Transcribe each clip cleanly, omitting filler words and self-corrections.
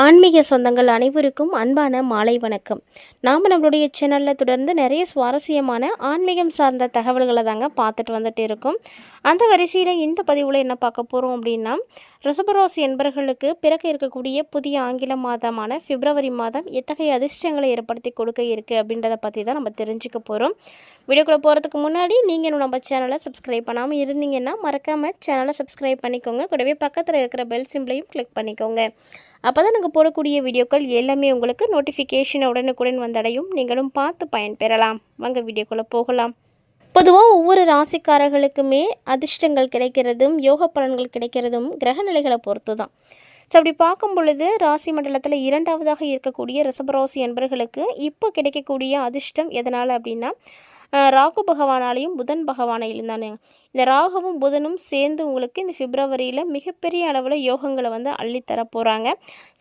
ஆன்மீக சொந்தங்கள் அனைவருக்கும் அன்பான மாலை வணக்கம். நாம் நம்மளுடைய சேனலில் தொடர்ந்து நிறைய சுவாரஸ்யமான ஆன்மீகம் சார்ந்த தகவல்களை தாங்க பார்த்துட்டு வந்துட்டு இருக்கோம். அந்த வரிசையில் இந்த பதிவில் என்ன பார்க்க போகிறோம் அப்படின்னா, ரிஷபராசி என்பர்களுக்கு பிறக்க இருக்கக்கூடிய புதிய ஆங்கில மாதமான பிப்ரவரி மாதம் எத்தகைய அதிர்ஷ்டங்களை ஏற்படுத்தி கொடுக்க இருக்குது அப்படின்றத பற்றி தான் நம்ம தெரிஞ்சுக்க போகிறோம். வீடியோக்குள்ளே போகிறதுக்கு முன்னாடி நீங்கள் இன்னும் நம்ம சேனலை சப்ஸ்கிரைப் பண்ணாமல் இருந்தீங்கன்னா மறக்காமல் சேனலை சப்ஸ்கிரைப் பண்ணிக்கோங்க. கூடவே பக்கத்தில் இருக்கிற பெல் சிம்பிளையும் கிளிக் பண்ணிக்கோங்க. அப்போ தான் நாங்கள் போடக்கூடிய வீடியோக்கள் எல்லாமே உங்களுக்கு நோட்டிஃபிகேஷன் உடனுக்குடன் வந்தடையும். நீங்களும் பார்த்து பயன்பெறலாம். வாங்க வீடியோக்குள்ளே போகலாம். பொதுவாக ஒவ்வொரு ராசிக்காரர்களுக்குமே அதிர்ஷ்டங்கள் கிடைக்கிறதும் யோக பலன்கள் கிடைக்கிறதும் கிரக நிலைகளை பொறுத்து தான். ஸோ அப்படி பார்க்கும் பொழுது ராசி மண்டலத்தில் இரண்டாவதாக இருக்கக்கூடிய ரிஷபராசி என்பர்களுக்கு இப்போ கிடைக்கக்கூடிய அதிர்ஷ்டம் எதனால் அப்படின்னா, ராகு பகவானாலையும் புதன் பகவானாலையும் தானே. இந்த ராகுவும் புதனும் சேர்ந்து உங்களுக்கு இந்த பிப்ரவரியில் மிகப்பெரிய அளவில் யோகங்களை அள்ளித்தர போகிறாங்க.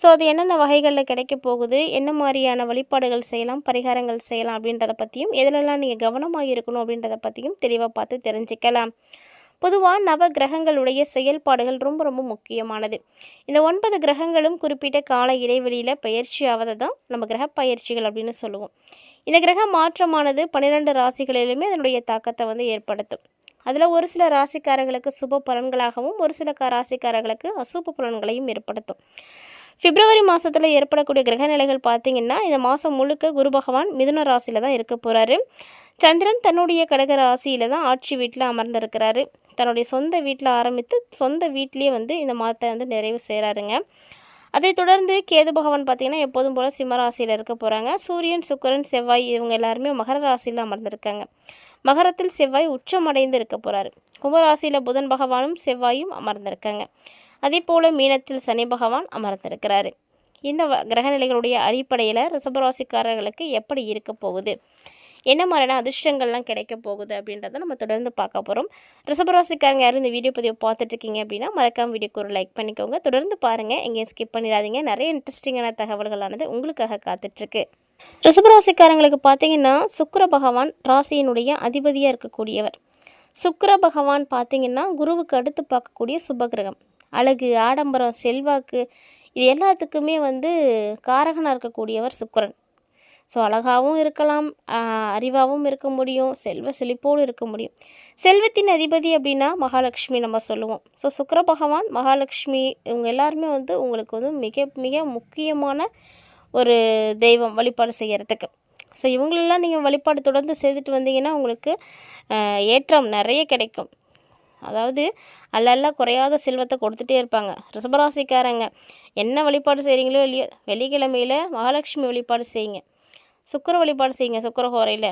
ஸோ அது என்னென்ன வகைகளில் கிடைக்க போகுது, என்ன மாதிரியான வழிபாடுகள் செய்யலாம், பரிகாரங்கள் செய்யலாம் அப்படின்றத பற்றியும், எதிலெல்லாம் நீங்கள் கவனமாக இருக்கணும் அப்படின்றத பற்றியும் தெளிவாக பார்த்து தெரிஞ்சுக்கலாம். பொதுவாக நவ கிரகங்களுடைய செயல்பாடுகள் ரொம்ப ரொம்ப முக்கியமானது. இந்த 9 கிரகங்களும் குறிப்பிட்ட கால இடைவெளியில் பயிற்சி ஆவதை தான் நம்ம கிரக பயிற்சிகள் அப்படின்னு சொல்லுவோம். இந்த கிரக மாற்றமானது 12 ராசிகளிலுமே அதனுடைய தாக்கத்தை ஏற்படுத்தும். அதில் ஒரு சில ராசிக்காரர்களுக்கு சுப பலன்களாகவும் ஒரு சில ராசிக்காரர்களுக்கு அசுப பலன்களையும் ஏற்படுத்தும். பிப்ரவரி மாதத்தில் ஏற்படக்கூடிய கிரக நிலைகள் பார்த்திங்கன்னா, இந்த மாதம் முழுக்க குரு பகவான் மிதுன ராசியில் தான் இருக்க போகிறாரு. சந்திரன் தன்னுடைய கடக ராசியில் தான் ஆட்சி வீட்டில் அமர்ந்திருக்கிறாரு. தன்னுடைய சொந்த வீட்டில் ஆரம்பித்து சொந்த வீட்லேயே இந்த மாதத்தை நிறைவு செய்கிறாருங்க. அதை தொடர்ந்து கேது பகவான் பார்த்திங்கன்னா எப்போதும் போல் சிம்மராசியில் இருக்க போகிறாங்க. சூரியன், சுக்கிரன், செவ்வாய் இவங்க எல்லாருமே மகர ராசியில் அமர்ந்திருக்காங்க. மகரத்தில் செவ்வாய் உச்சமடைந்து இருக்க போகிறாரு. கும்பராசியில் புதன் பகவானும் செவ்வாயும் அமர்ந்திருக்காங்க. அதே போல் மீனத்தில் சனி பகவான் அமர்ந்திருக்கிறாரு. இந்த கிரகநிலைகளுடைய அடிப்படையில் ரிஷபராசிக்காரர்களுக்கு எப்படி இருக்க போகுது, என்ன மாதிரியான அதிர்ஷ்டங்கள்லாம் கிடைக்க போகுது அப்படின்றத நம்ம தொடர்ந்து பார்க்க போகிறோம். ரிஷபராசிக்காரங்க யாரும் இந்த வீடியோ பதிவை பார்த்துட்ருக்கீங்க அப்படின்னா மறக்காம வீடியோக்கு ஒரு லைக் பண்ணிக்கோங்க. தொடர்ந்து பாருங்கள், எங்கேயும் ஸ்கிப் பண்ணிடாதீங்க. நிறைய இன்ட்ரெஸ்டிங்கான தகவல்களானது உங்களுக்காக காத்துட்ருக்கு. ரிஷபராசிக்காரங்களுக்கு பார்த்தீங்கன்னா, சுக்கிர பகவான் ராசியினுடைய அதிபதியாக இருக்கக்கூடியவர். சுக்கிர பகவான் பார்த்திங்கன்னா குருவுக்கு அடுத்து பார்க்கக்கூடிய சுபகிரகம். அழகு, ஆடம்பரம், செல்வாக்கு இது எல்லாத்துக்குமே காரகனாக இருக்கக்கூடியவர் சுக்கிரன். ஸோ அழகாகவும் இருக்கலாம், அறிவாகவும் இருக்க முடியும், செல்வ செழிப்போடு இருக்க முடியும். செல்வத்தின் அதிபதி அப்படின்னா மகாலட்சுமி நம்ம சொல்லுவோம். ஸோ சுக்கிர பகவான், மகாலட்சுமி இவங்க எல்லாருமே உங்களுக்கு மிக மிக முக்கியமான ஒரு தெய்வம் வழிபாடு செய்கிறதுக்கு. ஸோ இவங்களெல்லாம் நீங்கள் வழிபாடு தொடர்ந்து செய்துட்டு வந்தீங்கன்னா உங்களுக்கு ஏற்றம் நிறைய கிடைக்கும். அதாவது அல்ல குறையாத செல்வத்தை கொடுத்துட்டே இருப்பாங்க. ரிஷபராசிக்காரங்க என்ன வழிபாடு செய்கிறீங்களோ இல்லையோ, வெள்ளிக்கிழமையில் மகாலட்சுமி வழிபாடு செய்யுங்க, சுக்கிர வழிபாடு செய்யுங்க. சுக்கிர ஹோரையில்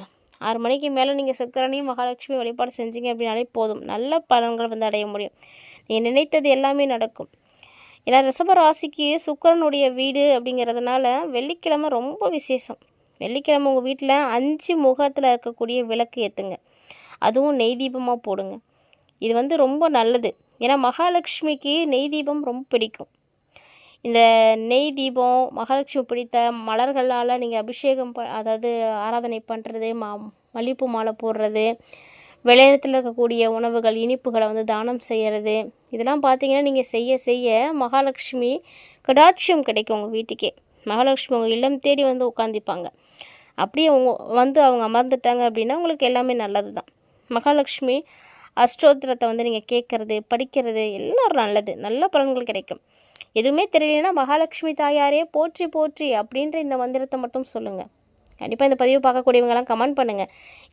6 மணிக்கு மேலே நீங்கள் சுக்கிரனையும் மகாலட்சுமி வழிபாடு செஞ்சீங்க அப்படின்னாலே போதும், நல்ல பலன்கள் அடைய முடியும். நீங்கள் நினைத்தது எல்லாமே நடக்கும். ஏன்னா ரிஷபராசிக்கு சுக்கிரனுடைய வீடு அப்படிங்கிறதுனால வெள்ளிக்கிழமை ரொம்ப விசேஷம். வெள்ளிக்கிழமை உங்கள் வீட்டில் 5 முகத்தில் இருக்கக்கூடிய விளக்கு ஏற்றுங்க, அதுவும் நெய் தீபமாக போடுங்க. இது ரொம்ப நல்லது. ஏன்னா மகாலட்சுமிக்கு நெய் தீபம் ரொம்ப பிடிக்கும். இந்த நெய் தீபம், மகாலட்சுமி பிடித்த மலர்களால் நீங்கள் அபிஷேகம் அதாவது ஆராதனை பண்ணுறது, மல்லிகைப்பூ மாலை போடுறது, விளையாடத்தில் இருக்கக்கூடிய உணவுகள், இனிப்புகளை தானம் செய்கிறது, இதெல்லாம் பார்த்தீங்கன்னா நீங்கள் செய்ய செய்ய மகாலட்சுமி கடாட்சியம் கிடைக்கும் உங்கள் வீட்டுக்கே. மகாலட்சுமி உங்கள் இல்லம் தேடி உட்காந்துப்பாங்க. அப்படியே அவங்க அமர்ந்துட்டாங்க அப்படின்னா உங்களுக்கு எல்லாமே நல்லது தான். மகாலட்சுமி அஷ்டோத்திரத்தை நீங்கள் கேட்குறது, படிக்கிறது எல்லாம் நல்லது, நல்ல பலன்கள் கிடைக்கும். எதுவுமே தெரியலனா மகாலட்சுமி தாயாரே போற்றி போற்றி அப்படின்ற இந்த மந்திரத்தை மட்டும் சொல்லுங்கள். கண்டிப்பாக இந்த பதிவு பார்க்கக்கூடியவங்களாம் கமெண்ட் பண்ணுங்கள்.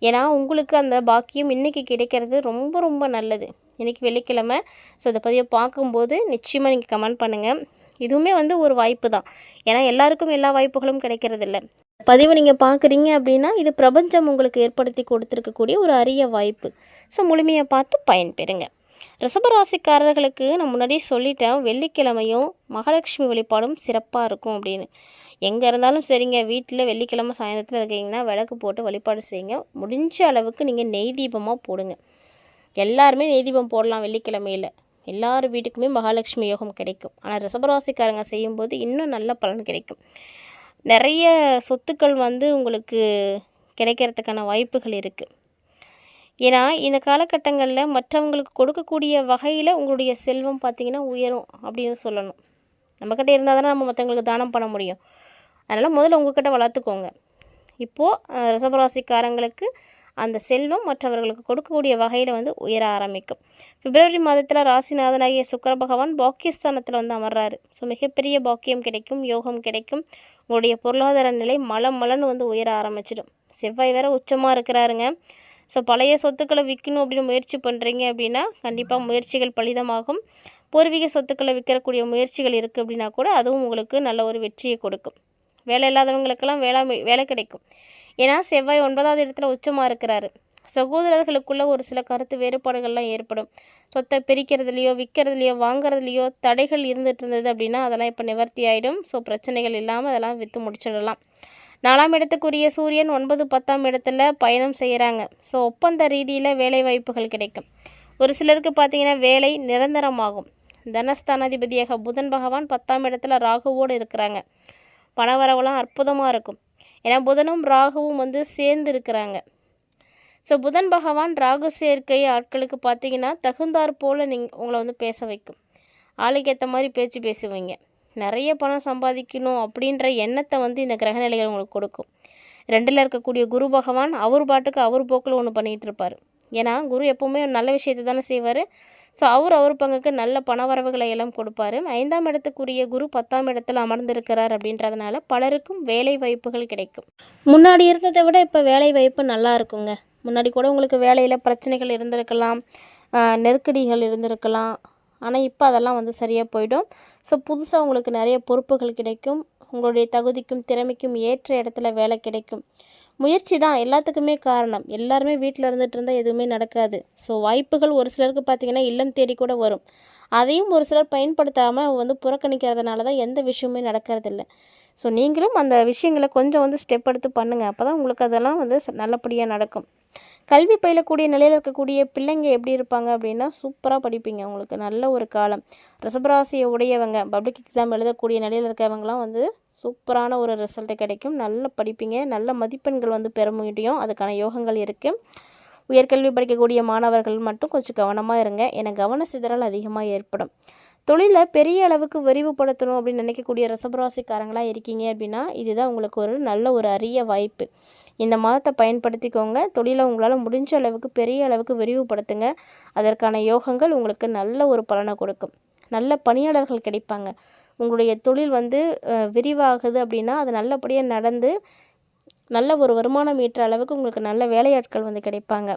ஏன்னா உங்களுக்கு அந்த பாக்கியம் இன்றைக்கி கிடைக்கிறது ரொம்ப ரொம்ப நல்லது. இன்றைக்கி வெள்ளிக்கிழமை. ஸோ இந்த பதிவை பார்க்கும்போது நிச்சயமாக நீங்கள் கமெண்ட் பண்ணுங்கள். இதுவுமே ஒரு வாய்ப்பு தான். ஏன்னா எல்லாருக்கும் எல்லா வாய்ப்புகளும் கிடைக்கிறதில்ல. பதிவு நீங்கள் பார்க்குறீங்க அப்படின்னா இது பிரபஞ்சம் உங்களுக்கு ஏற்படுத்தி கொடுத்துருக்கக்கூடிய ஒரு அரிய வாய்ப்பு. ஸோ முழுமையாக பார்த்து பயன்பெறுங்க. ரிஷபராசிக்காரர்களுக்கு நான் முன்னாடியே சொல்லிட்டேன், வெள்ளிக்கிழமையும் மகாலட்சுமி வழிபாடும் சிறப்பாக இருக்கும் அப்படின்னு. எங்கே இருந்தாலும் சரிங்க, வீட்டில் வெள்ளிக்கிழமை சாயந்தரத்தில் இருக்கீங்கன்னா விளக்கு போட்டு வழிபாடு செய்யுங்க. முடிஞ்ச அளவுக்கு நீங்கள் நெய் தீபமாக போடுங்க. எல்லாருமே நெய் தீபம் போடலாம் வெள்ளிக்கிழமையில். எல்லார் வீட்டுக்குமே மகாலட்சுமி யோகம் கிடைக்கும். ஆனால் ரிஷபராசிக்காரங்க செய்யும்போது இன்னும் நல்ல பலன் கிடைக்கும். நிறைய சொத்துக்கள் உங்களுக்கு கிடைக்கிறதுக்கான வாய்ப்புகள் இருக்குது. ஏன்னா இந்த காலகட்டங்களில் மற்றவங்களுக்கு கொடுக்கக்கூடிய வகையில் உங்களுடைய செல்வம் பார்த்திங்கன்னா உயரும் அப்படின்னு சொல்லணும். நம்மக்கிட்ட இருந்தால் தானே நம்ம மற்றவங்களுக்கு தானம் பண்ண முடியும். அதனால் முதல்ல உங்கள்கிட்ட வளர்த்துக்கோங்க. இப்போது ரிஷபராசிக்காரங்களுக்கு அந்த செல்வம் மற்றவர்களுக்கு கொடுக்கக்கூடிய வகையில் வந்து உயர ஆரம்பிக்கும். பிப்ரவரி மாதத்தில் ராசிநாதனாகிய சுக்கிர பகவான் பாக்கியஸ்தானத்தில் வந்து அமர்றாரு. ஸோ மிகப்பெரிய பாக்கியம் கிடைக்கும், யோகம் கிடைக்கும். உங்களுடைய பொருளாதார நிலை மலன்னு வந்து உயர ஆரம்பிச்சிடும். செவ்வாய் வேறு உச்சமாக இருக்கிறாருங்க. ஸோ பழைய சொத்துக்களை விற்கணும் அப்படின்னு முயற்சி பண்ணுறீங்க அப்படின்னா கண்டிப்பாக முயற்சிகள் பலிதமாகும். பூர்வீக சொத்துக்களை விற்கக்கூடிய முயற்சிகள் இருக்குது அப்படின்னா கூட அதுவும் உங்களுக்கு நல்ல ஒரு வெற்றியை கொடுக்கும். வேலை இல்லாதவங்களுக்கெல்லாம் வேலை கிடைக்கும். ஏன்னா செவ்வாய் 9வது இடத்துல உச்சமாக இருக்கிறாரு. சகோதரர்களுக்குள்ளே ஒரு சில கருத்து வேறுபாடுகள்லாம் ஏற்படும். சொத்தை பிரிக்கிறதுலையோ விற்கிறதுலையோ வாங்குறதுலையோ தடைகள் இருந்துகிட்டு இருந்தது அப்படின்னா அதெல்லாம் இப்போ நிவர்த்தி ஆகிடும். ஸோ பிரச்சனைகள் இல்லாமல் அதெல்லாம் விற்று முடிச்சிடலாம். 4ஆம் இடத்துக்குரிய சூரியன் 9, 10ஆம் இடத்துல பயணம் செய்கிறாங்க. ஸோ ஒப்பந்த ரீதியில் வேலை வாய்ப்புகள் கிடைக்கும். ஒரு சிலருக்கு பார்த்திங்கன்னா வேலை நிரந்தரமாகும். தனஸ்தானாதிபதியாக புதன் பகவான் 10ஆம் இடத்துல ராகுவோடு இருக்கிறாங்க. பணவரவெல்லாம் அற்புதமாக இருக்கும். ஏன்னா புதனும் ராகுவும் வந்து சேர்ந்து இருக்கிறாங்க. ஸோ புதன் பகவான் ராகு சேர்க்கை ஆட்களுக்கு பார்த்திங்கன்னா தகுந்தாற் போல் உங்களை வந்து பேச வைக்கும். ஆளுக்கு ஏற்ற மாதிரி பேச்சு பேசுவீங்க. நிறைய பணம் சம்பாதிக்கணும் அப்படின்ற எண்ணத்தை வந்து இந்த கிரகநிலைகள் உங்களுக்கு கொடுக்கும். 2ல் இருக்கக்கூடிய குரு பகவான் அவர் பாட்டுக்கு அவர் போக்கில் ஒன்று பண்ணிகிட்டு இருப்பார். ஏன்னா குரு எப்போவுமே நல்ல விஷயத்தை தானே செய்வார். ஸோ அவர் பங்குக்கு நல்ல பணவரவுகளை எல்லாம் கொடுப்பார். 5ஆம் இடத்துக்குரிய குரு 10ஆம் இடத்துல அமர்ந்திருக்கிறார். அப்படின்றதுனால பலருக்கும் வேலை வாய்ப்புகள் கிடைக்கும். முன்னாடி இருந்ததை விட இப்போ வேலை வாய்ப்பு நல்லா இருக்குங்க. முன்னாடி கூட உங்களுக்கு வேலையில் பிரச்சனைகள் இருந்திருக்கலாம், நெருக்கடிகள் இருந்திருக்கலாம். ஆனால் இப்போ அதெல்லாம் வந்து சரியாக போயிடும். ஸோ புதுசாக உங்களுக்கு நிறைய பொறுப்புகள் கிடைக்கும். உங்களுடைய தகுதிக்கும் திறமைக்கும் ஏற்ற இடத்துல வேலை கிடைக்கும். முயற்சி தான் எல்லாத்துக்குமே காரணம். எல்லாருமே வீட்டில் இருந்துகிட்டு இருந்தால் எதுவுமே நடக்காது. ஸோ வாய்ப்புகள் ஒரு சிலருக்கு பார்த்திங்கன்னா இல்லம் தேடி கூட வரும். அதையும் ஒரு சிலர் பயன்படுத்தாமல் வந்து புறக்கணிக்கிறதுனால தான் எந்த விஷயமே நடக்கிறதில்ல. ஸோ நீங்களும் அந்த விஷயங்களை கொஞ்சம் வந்து ஸ்டெப் எடுத்து பண்ணுங்கள். அப்போ தான் உங்களுக்கு அதெல்லாம் வந்து நல்லபடியாக நடக்கும். கல்வி பயிலக்கூடிய நிலையில் இருக்கக்கூடிய பிள்ளைங்க எப்படி இருப்பாங்க அப்படின்னா சூப்பராக படிப்பீங்க. உங்களுக்கு நல்ல ஒரு காலம். ரிஷபராசியை உடையவங்க பப்ளிக் எக்ஸாம் எழுதக்கூடிய நிலையில் இருக்கவங்களாம் வந்து சூப்பரான ஒரு ரிசல்ட்டு கிடைக்கும். நல்லா படிப்பீங்க. நல்ல மதிப்பெண்கள் வந்து பெற முடியும். அதுக்கான யோகங்கள் இருக்குது. உயர்கல்வி படிக்கக்கூடிய மாணவர்கள் மட்டும் கொஞ்சம் கவனமாக இருங்க. ஏன்னா கவன சிதறல் அதிகமாக ஏற்படும். தொழிலை பெரிய அளவுக்கு விரிவுபடுத்தணும் அப்படின்னு நினைக்கக்கூடிய ரிஷபராசிக்காரங்களாக இருக்கீங்க அப்படின்னா இதுதான் உங்களுக்கு ஒரு நல்ல ஒரு அரிய வாய்ப்பு. இந்த மாதத்தை பயன்படுத்திக்கோங்க. தொழிலை உங்களால் முடிஞ்ச அளவுக்கு பெரிய அளவுக்கு விரிவுபடுத்துங்க. அதற்கான யோகங்கள் உங்களுக்கு நல்ல ஒரு பலனை கொடுக்கும். நல்ல பணியாளர்கள் கிடைப்பாங்க. உங்களுடைய தொழில் வந்து விரிவாகுது அப்படின்னா அது நல்லபடியாக நடந்து நல்ல ஒரு வருமானம் ஈட்டுற அளவுக்கு உங்களுக்கு நல்ல வேலையாட்கள் வந்து கிடைப்பாங்க.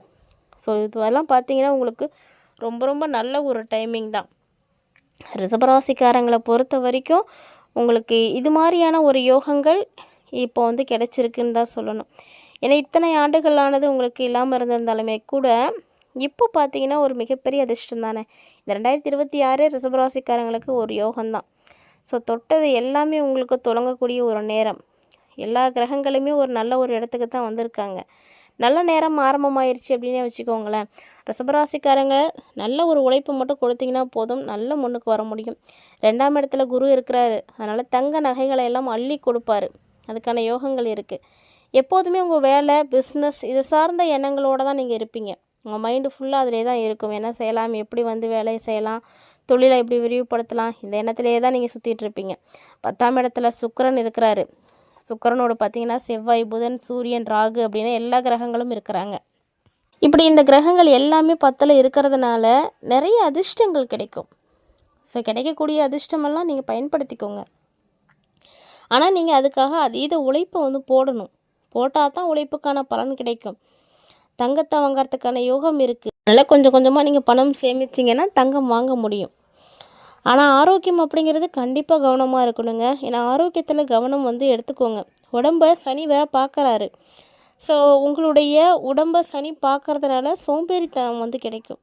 ஸோ இதெல்லாம் பார்த்தீங்கன்னா உங்களுக்கு ரொம்ப ரொம்ப நல்ல ஒரு டைமிங் தான். ரிஷபராசிக்காரங்களை பொறுத்த வரைக்கும் உங்களுக்கு இது மாதிரியான ஒரு யோகங்கள் இப்போ வந்து கிடச்சிருக்குன்னு தான் சொல்லணும். ஏன்னா இத்தனை ஆண்டுகளானது உங்களுக்கு இல்லாமல் இருந்திருந்தாலுமே கூட இப்போ பார்த்தீங்கன்னா ஒரு மிகப்பெரிய அதிர்ஷ்டம் தானே. இந்த 2026 ரிஷபராசிக்காரங்களுக்கு ஒரு யோகம்தான். ஸோ தொட்டது எல்லாமே உங்களுக்கு தொடங்கக்கூடிய ஒரு நேரம். எல்லா கிரகங்களுமே ஒரு நல்ல ஒரு இடத்துக்கு தான் வந்திருக்காங்க. நல்ல நேரம் ஆரம்பமாயிருச்சு அப்படின்னே வச்சுக்கோங்களேன். ரிஷபராசிக்காரங்க நல்ல ஒரு உழைப்பு மட்டும் கொடுத்தீங்கன்னா போதும், நல்ல முன்னுக்கு வர முடியும். 2ஆம் இடத்துல குரு இருக்கிறாரு. அதனால் தங்க நகைகளை எல்லாம் அள்ளி கொடுப்பாரு. அதுக்கான யோகங்கள் இருக்குது. எப்போதுமே உங்கள் வேலை பிஸ்னஸ் இது சார்ந்த எண்ணங்களோடு தான் நீங்கள் இருப்பீங்க. உங்கள் மைண்டு ஃபுல்லாக அதிலே தான் இருக்கும். என்ன செய்யலாம், எப்படி வந்து வேலையை செய்யலாம், தொழிலை எப்படி விரிவுபடுத்தலாம், இந்த எண்ணத்திலே தான் நீங்கள் சுற்றிட்டு இருப்பீங்க. 10ஆம் இடத்துல சுக்கிரன் இருக்கிறாரு. சுக்கிரனோடு பார்த்திங்கன்னா செவ்வாய், புதன், சூரியன், ராகு அப்படின்னு எல்லா கிரகங்களும் இருக்கிறாங்க. இப்படி இந்த கிரகங்கள் எல்லாமே 10ல் இருக்கிறதுனால நிறைய அதிர்ஷ்டங்கள் கிடைக்கும். ஸோ கிடைக்கக்கூடிய அதிர்ஷ்டமெல்லாம் நீங்கள் பயன்படுத்திக்கோங்க. ஆனால் நீங்கள் அதுக்காக அதீத உழைப்பை வந்து போடணும். போட்டால் தான் உழைப்புக்கான பலன் கிடைக்கும். தங்கத்தை வாங்கிறதுக்கான யோகம் இருக்குது. அதனால் கொஞ்சம் கொஞ்சமாக நீங்கள் பணம் சேமிச்சிங்கன்னா தங்கம் வாங்க முடியும். ஆனால் ஆரோக்கியம் அப்படிங்கிறது கண்டிப்பாக கவனமாக இருக்கணுங்க. ஏன்னா ஆரோக்கியத்தில் கவனம் வந்து எடுத்துக்கோங்க. உடம்பை சனி வேறு பார்க்குறாரு. ஸோ உங்களுடைய உடம்பை சனி பார்க்குறதுனால சோம்பேறித்தனம் வந்து கிடைக்கும்.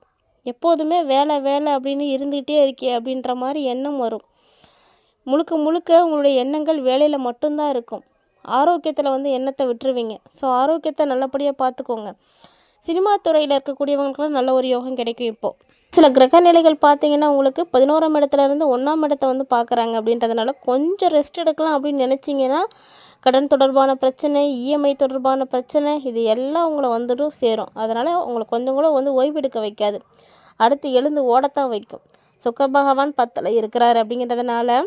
எப்போதுமே வேலை வேலை அப்படின்னு இருந்துகிட்டே இருக்கே அப்படின்ற மாதிரி எண்ணம் வரும். முழுக்க முழுக்க உங்களுடைய எண்ணங்கள் வேலையில் மட்டும்தான் இருக்கும். ஆரோக்கியத்தில் வந்து எண்ணத்தை விட்டுருவீங்க. ஸோ ஆரோக்கியத்தை நல்லபடியாக பார்த்துக்கோங்க. சினிமா துறையில் இருக்கக்கூடியவங்களுக்குலாம் நல்ல ஒரு யோகம் கிடைக்கும். இப்போது சில கிரக நிலைகள் பார்த்திங்கன்னா உங்களுக்கு 11ஆம் இடத்துலேருந்து 1ஆம் இடத்தை வந்து பார்க்குறாங்க. அப்படின்றதுனால கொஞ்சம் ரெஸ்ட் எடுக்கலாம் அப்படின்னு நினச்சிங்கன்னா கடன் தொடர்பான பிரச்சனை, இஎம்ஐ தொடர்பான பிரச்சனை இது எல்லாம் உங்களை வந்துடும் சேரும். அதனால் உங்களை கொஞ்சம் கூட வந்து ஓய்வெடுக்க வைக்காது. அடுத்து எழுந்து ஓடத்தான் வைக்கும். சுக்கிர பகவான் 10ல் இருக்கிறார். அப்படிங்கிறதுனால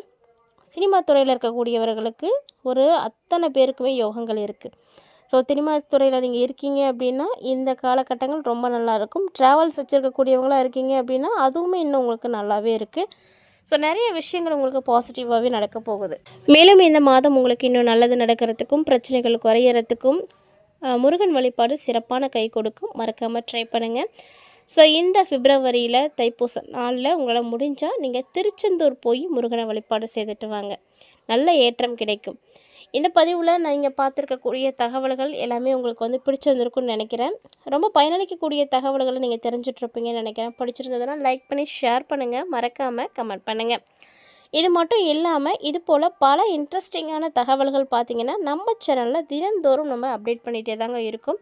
சினிமா துறையில் இருக்கக்கூடியவர்களுக்கு ஒரு அத்தனை பேருக்குமே யோகங்கள் இருக்குது. ஸோ சினிமா துறையில் நீங்கள் இருக்கீங்க அப்படின்னா இந்த காலகட்டங்கள் ரொம்ப நல்லாயிருக்கும். ட்ராவல்ஸ் வச்சுருக்கக்கூடியவங்களாக இருக்கீங்க அப்படின்னா அதுவுமே இன்னும் உங்களுக்கு நல்லாவே இருக்குது. ஸோ நிறைய விஷயங்கள் உங்களுக்கு பாசிட்டிவாகவே நடக்க போகுது. மேலும் இந்த மாதம் உங்களுக்கு இன்னும் நல்லது நடக்கிறதுக்கும் பிரச்சனைகள் குறையறதுக்கும் முருகன் வழிபாடு சிறப்பான கை கொடுக்கும். மறக்காமல் ட்ரை பண்ணுங்கள். ஸோ இந்த பிப்ரவரியில் தைப்பூச நாளில் உங்களால் முடிஞ்சால் நீங்கள் திருச்செந்தூர் போய் முருகனை வழிபாடு செய்துட்டு வாங்க. நல்ல ஏற்றம் கிடைக்கும். இந்த பதிவில் நான் இங்கே பார்த்துருக்கக்கூடிய தகவல்கள் எல்லாமே உங்களுக்கு வந்து பிடிச்சிருந்துருக்குன்னு நினைக்கிறேன். ரொம்ப பயனளிக்கக்கூடிய தகவல்களை நீங்கள் தெரிஞ்சிட்ருப்பீங்கன்னு நினைக்கிறேன். பிடிச்சிருந்ததுன்னா லைக் பண்ணி ஷேர் பண்ணுங்கள். மறக்காமல் கமெண்ட் பண்ணுங்கள். இது மட்டும் இல்லாமல் இது போல் பல இன்ட்ரெஸ்டிங்கான தகவல்கள் பார்த்திங்கன்னா நம்ம சேனலில் தினந்தோறும் நம்ம அப்டேட் பண்ணிகிட்டே தாங்க இருக்கும்.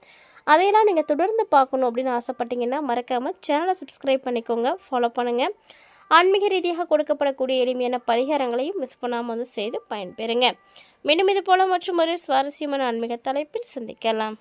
அதையெல்லாம் நீங்கள் தொடர்ந்து பார்க்கணும் அப்படின்னு ஆசைப்பட்டீங்கன்னா மறக்காமல் சேனலை சப்ஸ்கிரைப் பண்ணிக்கோங்க, ஃபாலோ பண்ணுங்கள். ஆன்மீக ரீதியாக கொடுக்கப்படக்கூடிய எளிமையான பரிகாரங்களையும் மிஸ் பண்ணாமல் வந்து செய்து பயன்பெறுங்க. மீண்டும் இது போல் மற்றும் ஒரு சுவாரஸ்யமான ஆன்மீக தலைப்பில் சந்திக்கலாம்.